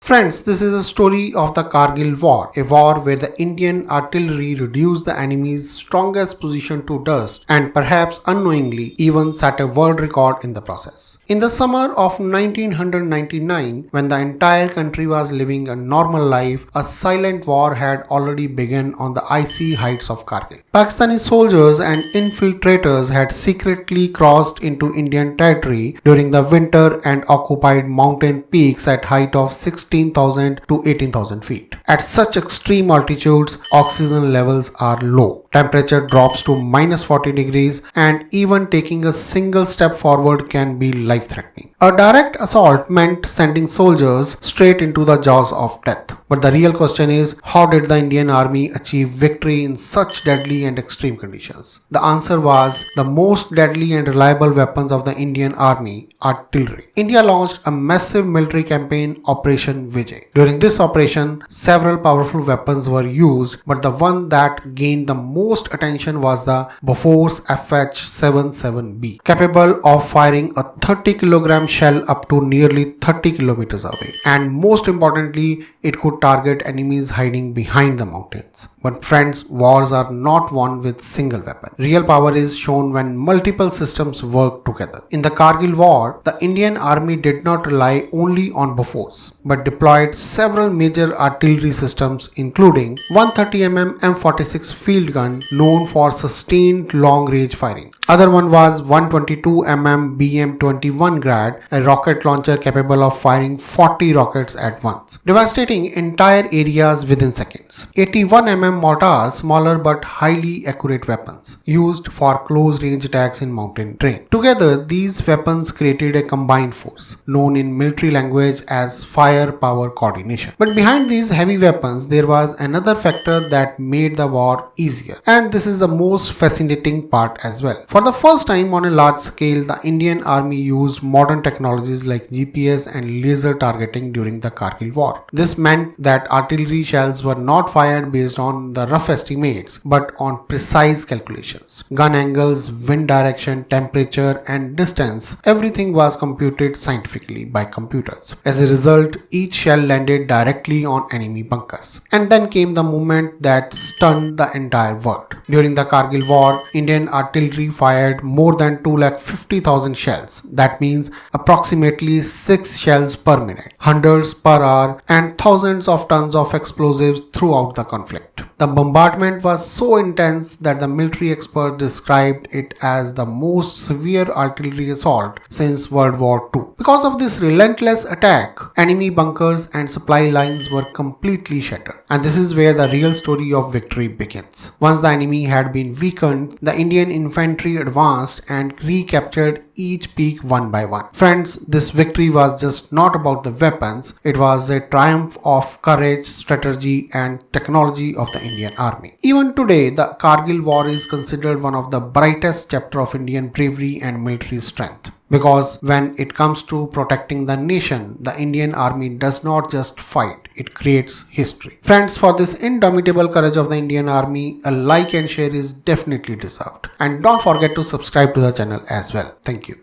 Friends, this is a story of the Kargil War, a war where the Indian artillery reduced the enemy's strongest position to dust and perhaps unknowingly even set a world record in the process. In the summer of 1999, when the entire country was living a normal life, a silent war had already begun on the icy heights of Kargil. Pakistani soldiers and infiltrators had secretly crossed into Indian territory during the winter and occupied mountain peaks at height of 16,000 to 18,000 feet. At such extreme altitudes, oxygen levels are low. Temperature drops to minus 40 degrees and even taking a single step forward can be life-threatening. A direct assault meant sending soldiers straight into the jaws of death. But the real question is, how did the Indian army achieve victory in such deadly and extreme conditions? The answer was the most deadly and reliable weapons of the Indian army, artillery. India launched a massive military campaign, Operation Vijay. During this operation, several powerful weapons were used, but the one that gained the most attention was the Bofors FH-77B, capable of firing a 30 kilogram shell up to nearly 30 kilometers away. And most importantly, it could target enemies hiding behind the mountains. But friends, wars are not won with single weapon. Real power is shown when multiple systems work together. In the Kargil War, the Indian army did not rely only on Bofors, but deployed several major artillery systems including 130mm M46 field gun known for sustained long-range firing. Other one was 122mm BM-21 Grad, a rocket launcher capable of firing 40 rockets at once, devastating entire areas within seconds. 81mm mortars, smaller but highly accurate weapons, used for close-range attacks in mountain terrain. Together, these weapons created a combined force, known in military language as fire-power coordination. But behind these heavy weapons, there was another factor that made the war easier, and this is the most fascinating part as well. For the first time on a large scale, the Indian army used modern technologies like GPS and laser targeting during the Kargil War. This meant that artillery shells were not fired based on the rough estimates, but on precise calculations. Gun angles, wind direction, temperature, and distance, everything was computed scientifically by computers. As a result, each shell landed directly on enemy bunkers. And then came the moment that stunned the entire world. During the Kargil War, Indian artillery fired more than 250,000 shells. That means approximately 6 shells per minute, hundreds per hour, and thousands of tons of explosives throughout the conflict. The bombardment was so intense that the military expert described it as the most severe artillery assault since World War II. Because of this relentless attack, enemy bunkers and supply lines were completely shattered. And this is where the real story of victory begins. Once the enemy had been weakened, the Indian infantry advanced and recaptured each peak one by one. Friends, this victory was just not about the weapons, it was a triumph of courage, strategy, and technology of the Indian army. Even today, the Kargil War is considered one of the brightest chapters of Indian bravery and military strength. Because when it comes to protecting the nation, the Indian army does not just fight, it creates history. Friends, for this indomitable courage of the Indian army, a like and share is definitely deserved. And don't forget to subscribe to the channel as well. Thank you.